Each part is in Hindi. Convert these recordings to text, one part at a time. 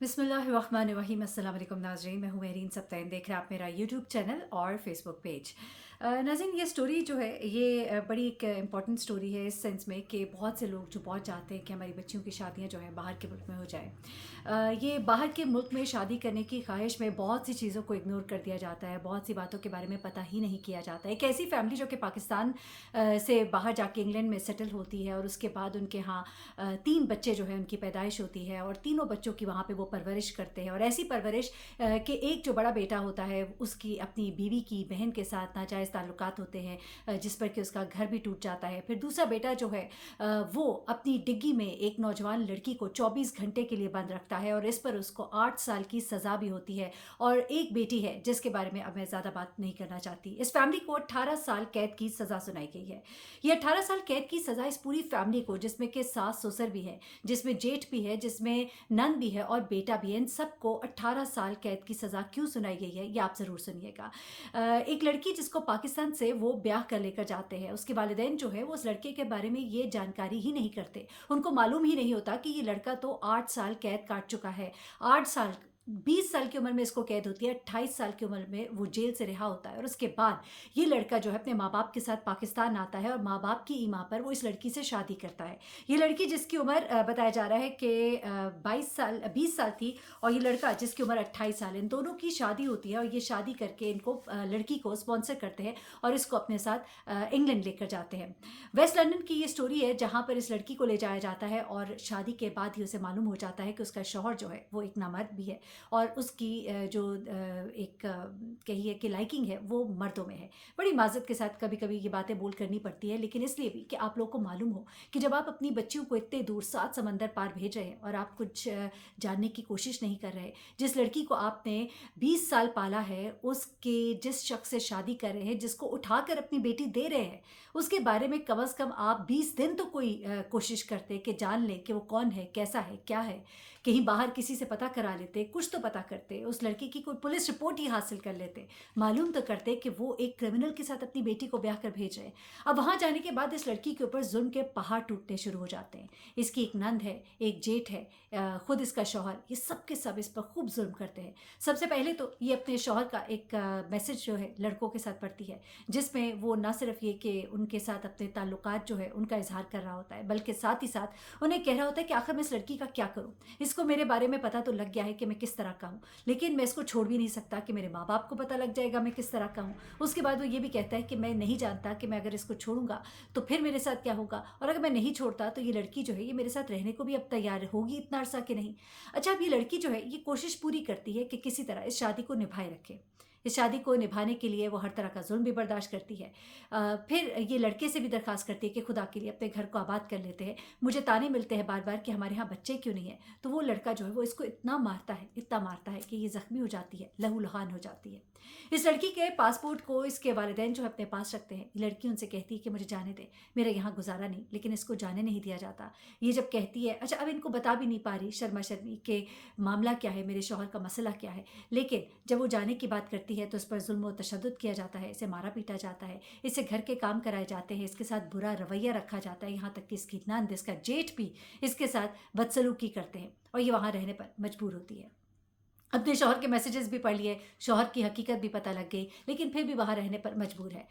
बिस्मिल्लाहिर्रहमानिर्रहीम। अस्सलाम वालेकुम नाज़रीन, मैं हूँ मेरीन सब्तैन। देख रहे हैं आप मेरा यूट्यूब चैनल और फेसबुक पेज। नाज़रीन, ये स्टोरी जो है ये बड़ी एक इम्पॉर्टेंट स्टोरी है इस सेंस में कि बहुत से लोग जो बहुत चाहते हैं कि हमारी बच्चियों की शादियाँ जो हैं बाहर के मुल्क में हो जाए। ये बाहर के मुल्क में शादी करने की ख्वाहिश में बहुत सी चीज़ों को इग्नोर कर दिया जाता है, बहुत सी बातों के बारे में पता ही नहीं किया जाता है। एक ऐसी फैमिली जो कि पाकिस्तान से बाहर जाके इंग्लैंड में सेटल होती है और उसके बाद उनके यहाँ 3 बच्चे जो हैं उनकी पैदाइश होती है और तीनों बच्चों की वहाँ पे वो परवरिश करते हैं। और ऐसी परवरिश कि एक जो बड़ा बेटा होता है उसकी अपनी बीवी की बहन के साथ नाजायज़ ताल्लुकात होते हैं, जिस पर कि उसका घर भी टूट जाता है। फिर दूसरा बेटा जो है वो अपनी डिग्गी में एक नौजवान लड़की को 24 घंटे के लिए बंद रखता है और इस पर उसको 8 साल की सज़ा भी होती है। और एक बेटी है जिसके बारे में अब मैं ज़्यादा बात नहीं करना चाहती। इस फैमिली को 18 साल कैद की सज़ा सुनाई गई है। ये 18 साल कैद की सज़ा इस पूरी फैमिली को, जिसमें कि सास ससुर भी है, जिसमें जेठ भी है, जिसमें नंद भी है और बेटा भी है, इन सबको 18 साल कैद की सज़ा क्यों सुनाई गई है ये आप ज़रूर सुनिएगा। एक लड़की जिसको पाकिस्तान से वो ब्याह कर लेकर जाते हैं, उसके वालिदैन जो है वो उस लड़के के बारे में ये जानकारी ही नहीं करते। उनको मालूम ही नहीं होता कि ये लड़का तो 8 साल कैद काट चुका है। 8 साल 20 साल की उम्र में इसको कैद होती है, 28 साल की उम्र में वो जेल से रिहा होता है और उसके बाद ये लड़का जो है अपने माँ बाप के साथ पाकिस्तान आता है और माँ बाप की ईमा पर वो इस लड़की से शादी करता है। ये लड़की जिसकी उम्र बताया जा रहा है कि 20 साल थी और ये लड़का जिसकी उम्र 28 साल, इन दोनों की शादी होती है और ये शादी करके इनको लड़की को स्पॉन्सर करते हैं और इसको अपने साथ इंग्लैंड लेकर जाते हैं। वेस्ट लंदन की ये स्टोरी है जहाँ पर इस लड़की को ले जाया जाता है और शादी के बाद ही उसे मालूम हो जाता है कि उसका शौहर जो है वो एक नामर्द भी है और उसकी जो एक कहिए कि लाइकिंग है वो मर्दों में है। बड़ी माज़रत के साथ कभी कभी ये बातें बोल करनी पड़ती है, लेकिन इसलिए भी कि आप लोग को मालूम हो कि जब आप अपनी बच्चियों को इतने दूर 7 समंदर पार भेज रहे हैं और आप कुछ जानने की कोशिश नहीं कर रहे, जिस लड़की को आपने 20 साल पाला है, उसके जिस शख्स से शादी कर रहे हैं, जिसको उठाकर अपनी बेटी दे रहे हैं, उसके बारे में कम से कम आप 20 दिन तो कोई कोशिश करते कि जान लें कि वो कौन है, कैसा है, क्या है। कहीं बाहर किसी से पता करा लेते, कुछ तो पता करते, उस लड़की की कोई पुलिस रिपोर्ट ही हासिल कर लेते, मालूम तो करते कि वो एक क्रिमिनल के साथ अपनी बेटी को ब्याह कर भेज रहे हैं। अब वहाँ जाने के बाद इस लड़की के ऊपर जुल्म के पहाड़ टूटने शुरू हो जाते हैं। इसकी एक नंद है, एक जेठ है, खुद इसका शौहर, ये सब के सब इस पर खूब जुल्म करते हैं। सबसे पहले तो ये अपने शौहर का एक मैसेज जो है लड़कों के साथ पढ़ती है, जिसमें वो ना सिर्फ ये कि उनके साथ अपने ताल्लुकात जो है उनका इजहार कर रहा होता है, बल्कि साथ ही साथ उन्हें कह रहा होता है कि आखिर मैं इस लड़की का क्या करूँ। इसको मेरे बारे में पता तो लग गया है कि मैं किस तरह का हूँ, लेकिन मैं इसको छोड़ भी नहीं सकता कि मेरे माँ बाप को पता लग जाएगा मैं किस तरह का हूँ। उसके बाद वो ये भी कहता है कि मैं नहीं जानता कि मैं अगर इसको छोड़ूंगा तो फिर मेरे साथ क्या होगा, और अगर मैं नहीं छोड़ता तो ये लड़की जो है ये मेरे साथ रहने को भी अब तैयार होगी इतना अरसा कि नहीं। अच्छा, अब ये लड़की जो है ये कोशिश पूरी करती है कि किसी तरह इस शादी को निभाए रखे। इस शादी को निभाने के लिए वो हर तरह का जुल्म भी बर्दाश्त करती है। फिर ये लड़के से भी दरख्वास्त करती है कि खुदा के लिए अपने घर को आबाद कर लेते हैं, मुझे ताने मिलते हैं बार बार कि हमारे यहाँ बच्चे क्यों नहीं है। तो वो लड़का जो है वो इसको इतना मारता है कि ये ज़ख्मी हो जाती है, लहूलुहान हो जाती है। इस लड़की के पासपोर्ट को इसके वालिदैन जो है अपने पास रखते हैं। ये लड़की उनसे कहती है कि मुझे जाने दे, मेरा यहाँ गुजारा नहीं, लेकिन इसको जाने नहीं दिया जाता। ये जब कहती है, अच्छा अब इनको बता भी नहीं पा रही शर्मा शर्मी के मामला क्या है, मेरे शौहर का मसला क्या है, लेकिन जब वो जाने की बात करती है तो इस पर जुल्म व तशद्दुद किया जाता है, इसे मारा पीटा जाता है, इससे घर के काम कराए जाते हैं, इसके साथ बुरा रवैया रखा जाता है, यहाँ तक कि इसकी नंद, इसका जेठ भी इसके साथ बदसलूकी करते हैं और ये वहाँ रहने पर मजबूर होती है। अपने शौहर के मैसेजेस भी पढ़ लिए, शौहर की हकीकत भी पता लग गई, लेकिन फिर भी वहाँ रहने पर मजबूर है।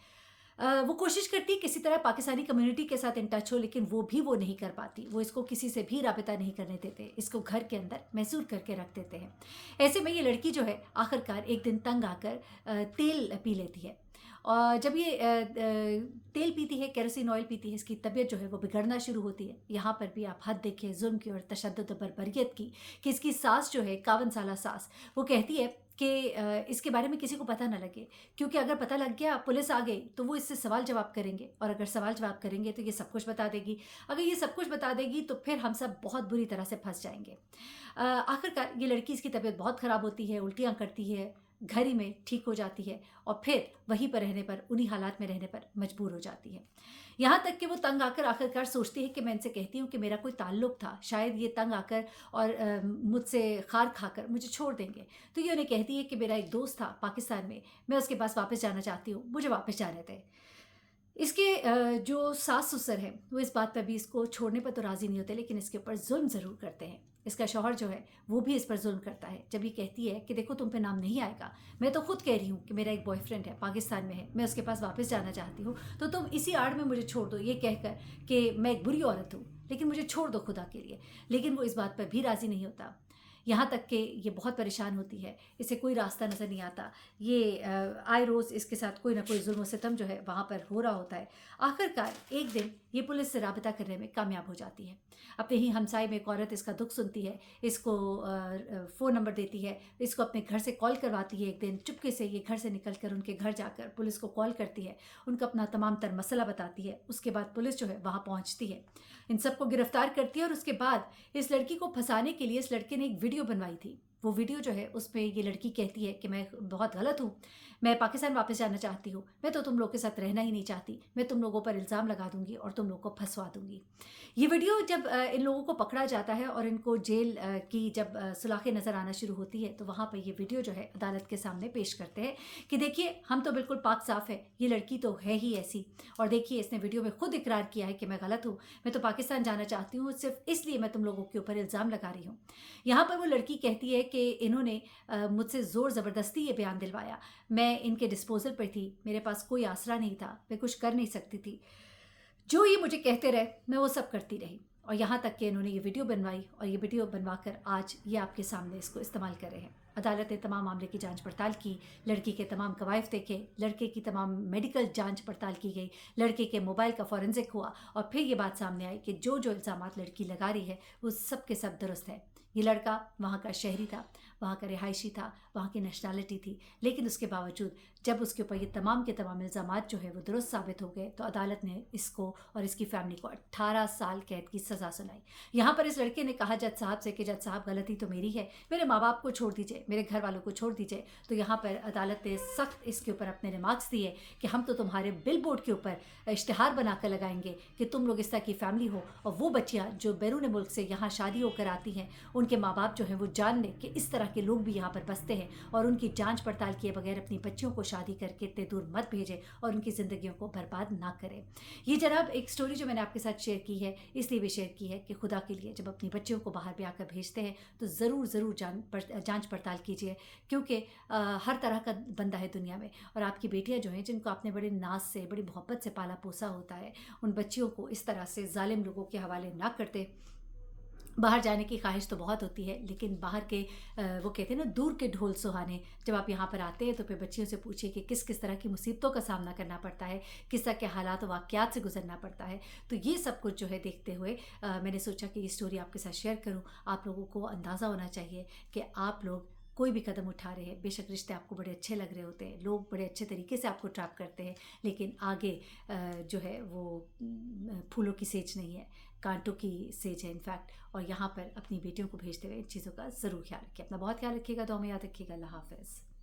वो कोशिश करती है किसी तरह पाकिस्तानी कम्युनिटी के साथ इन टच हो, लेकिन वो नहीं कर पाती। वो इसको किसी से भी राबिता नहीं करने देते, इसको घर के अंदर महसूर करके रख देते हैं। ऐसे में ये लड़की जो है आखिरकार एक दिन तंग आकर तेल पी लेती है और जब ये तेल पीती है, केरोसिन ऑयल पीती है, इसकी तबीयत जो है वो बिगड़ना शुरू होती है। यहाँ पर भी आप हद देखिए जुल्म की और तशद्दुद और बर्बरियत की, कि इसकी सास जो है 51 साला सास, वो कहती है कि इसके बारे में किसी को पता ना लगे, क्योंकि अगर पता लग गया, पुलिस आ गई, तो वो इससे सवाल जवाब करेंगे और अगर सवाल जवाब करेंगे तो ये सब कुछ बता देगी। अगर ये सब कुछ बता देगी तो फिर हम सब बहुत बुरी तरह से फंस जाएंगे। आखिरकार ये लड़की, इसकी तबीयत बहुत ख़राब होती है, उल्टियाँ करती है, घर ही में ठीक हो जाती है और फिर वहीं पर रहने पर, उन्हीं हालात में रहने पर मजबूर हो जाती है। यहाँ तक कि वो तंग आकर आखिरकार सोचती है कि मैं इनसे कहती हूँ कि मेरा कोई ताल्लुक था, शायद ये तंग आकर और मुझसे खार खाकर मुझे छोड़ देंगे। तो ये उन्हें कहती है कि मेरा एक दोस्त था पाकिस्तान में, मैं उसके पास वापस जाना चाहती हूँ, मुझे वापस जाने दें। इसके जो सास ससुर हैं वो इस बात पर भी इसको छोड़ने पर तो राज़ी नहीं होते, लेकिन इसके ऊपर जुल्म ज़रूर करते हैं। इसका शौहर जो है वो भी इस पर जुल्म करता है जब ये कहती है कि देखो तुम पे नाम नहीं आएगा, मैं तो खुद कह रही हूँ कि मेरा एक बॉयफ्रेंड है, पाकिस्तान में है, मैं उसके पास वापस जाना चाहती हूँ, तो तुम इसी आड़ में मुझे छोड़ दो, ये कहकर कि मैं एक बुरी औरत हूँ, लेकिन मुझे छोड़ दो खुदा के लिए। लेकिन वो इस बात पर भी राज़ी नहीं होता। यहाँ तक कि ये बहुत परेशान होती है, इसे कोई रास्ता नज़र नहीं आता। ये आए रोज़ इसके साथ कोई ना कोई जुल्म सितम जो है वहाँ पर हो रहा होता है। आखिरकार एक दिन ये पुलिस से राबता करने में कामयाब हो जाती है। अपने ही हमसाए में एक औरत इसका दुख सुनती है, इसको फ़ोन नंबर देती है, इसको अपने घर से कॉल करवाती है। एक दिन चुपके से ये घर से निकल कर उनके घर जाकर पुलिस को कॉल करती है, उनका अपना तमाम तर मसला बताती है। उसके बाद पुलिस जो है वहाँ पहुँचती है, इन सबको गिरफ्तार करती है और उसके बाद इस लड़की को फंसाने के लिए इस लड़के ने एक वीडियो बनवाई थी। वो वीडियो जो है उसमें ये लड़की कहती है कि मैं बहुत गलत हूँ, मैं पाकिस्तान वापस जाना चाहती हूँ, मैं तो तुम लोग के साथ रहना ही नहीं चाहती, मैं तुम लोगों पर इल्ज़ाम लगा दूंगी और तुम लोग को फंसवा दूंगी। ये वीडियो जब इन लोगों को पकड़ा जाता है और इनको जेल की जब सुलाखें नज़र आना शुरू होती है, तो वहाँ पर ये वीडियो जो है अदालत के सामने पेश करते हैं कि देखिए हम तो बिल्कुल पाक साफ़ है, ये लड़की तो है ही ऐसी, और देखिए इसने वीडियो में खुद इकरार किया है कि मैं गलत हूँ, मैं तो पाकिस्तान जाना चाहती हूँ, सिर्फ इसलिए मैं तुम लोगों के ऊपर इल्ज़ाम लगा रही हूँ। यहाँ पर वो लड़की कहती है कि इन्होंने मुझसे ज़ोर ज़बरदस्ती ये बयान दिलवाया, मैं इनके डिस्पोजल पर थी, मेरे पास कोई आसरा नहीं था, मैं कुछ कर नहीं सकती थी, जो ये मुझे कहते रहे मैं वो सब करती रही। और यहाँ तक कि इन्होंने ये वीडियो बनवाई और ये वीडियो बनवाकर आज ये आपके सामने इसको इस्तेमाल कर रहे हैं। अदालत ने तमाम मामले की जांच पड़ताल की, लड़की के तमाम कवायद देखे, लड़के की तमाम मेडिकल जांच पड़ताल की गई, लड़के के मोबाइल का फॉरेंसिक हुआ और फिर ये बात सामने आई कि जो जो इल्ज़ामात लड़की लगा रही है वो सब के सब दुरुस्त है। ये लड़का वहाँ का शहरी था, वहाँ का रिहायशी था, वहाँ की नेशनैलिटी थी, लेकिन उसके बावजूद जब उसके ऊपर ये तमाम के तमाम इल्ज़ामात जो है वो दुरुस्त साबित हो गए, तो अदालत ने इसको और इसकी फैमिली को 18 साल कैद की सज़ा सुनाई। यहाँ पर इस लड़के ने कहा जज साहब से कि जज साहब गलती तो मेरी है, मेरे माँ बाप को छोड़ दीजिए, मेरे घर वालों को छोड़ दीजिए। तो यहाँ पर अदालत ने सख्त इसके ऊपर अपने रिमार्क्स दिए कि हम तो तुम्हारे बिल बोर्ड के ऊपर इश्तिहार बना कर लगाएंगे कि तुम लोग इस तरह की फैमिली हो, और वो बच्चियाँ जो बैरून मुल्क से यहाँ शादी होकर आती हैं उनके माँ बाप जो हैं वो जान लें कि इस तरह के लोग भी यहाँ पर बसते हैं, और उनकी जांच पड़ताल किए बगैर अपनी बच्चियों को शादी करके इतने दूर मत भेजें और उनकी ज़िंदगियों को बर्बाद ना करें। ये जनाब एक स्टोरी जो मैंने आपके साथ शेयर की है, इसलिए भी शेयर की है कि खुदा के लिए जब अपनी बच्चियों को बाहर ब्याह कर भेजते हैं तो ज़रूर जांच पड़ताल कीजिए, क्योंकि हर तरह का बंदा है दुनिया में, और आपकी बेटियाँ जो हैं जिनको आपने बड़े नाज से बड़ी मोहब्बत से पाला पोसा होता है, उन बच्चियों को इस तरह से जालिम लोगों के हवाले ना करते। बाहर जाने की ख्वाहिश तो बहुत होती है, लेकिन बाहर के वो कहते हैं ना दूर के ढोल सुहाने, जब आप यहाँ पर आते हैं तो फिर बच्चियों से पूछिए कि किस किस तरह की मुसीबतों का सामना करना पड़ता है, किस तरह के हालात वाक़यात से गुजरना पड़ता है। तो ये सब कुछ जो है देखते हुए मैंने सोचा कि ये स्टोरी आपके साथ शेयर करूँ। आप लोगों को अंदाज़ा होना चाहिए कि आप लोग कोई भी कदम उठा रहे हैं, बेशक रिश्ते आपको बड़े अच्छे लग रहे होते हैं, लोग बड़े अच्छे तरीके से आपको ट्रैप करते हैं, लेकिन आगे जो है वो फूलों की सेज नहीं है, कांटों की सेज है इनफैक्ट। और यहाँ पर अपनी बेटियों को भेजते हुए इन चीज़ों का ज़रूर ख्याल रखिए। अपना बहुत ख्याल रखिएगा, दुआ में याद रखिएगा। अल्लाह हाफ़िज़।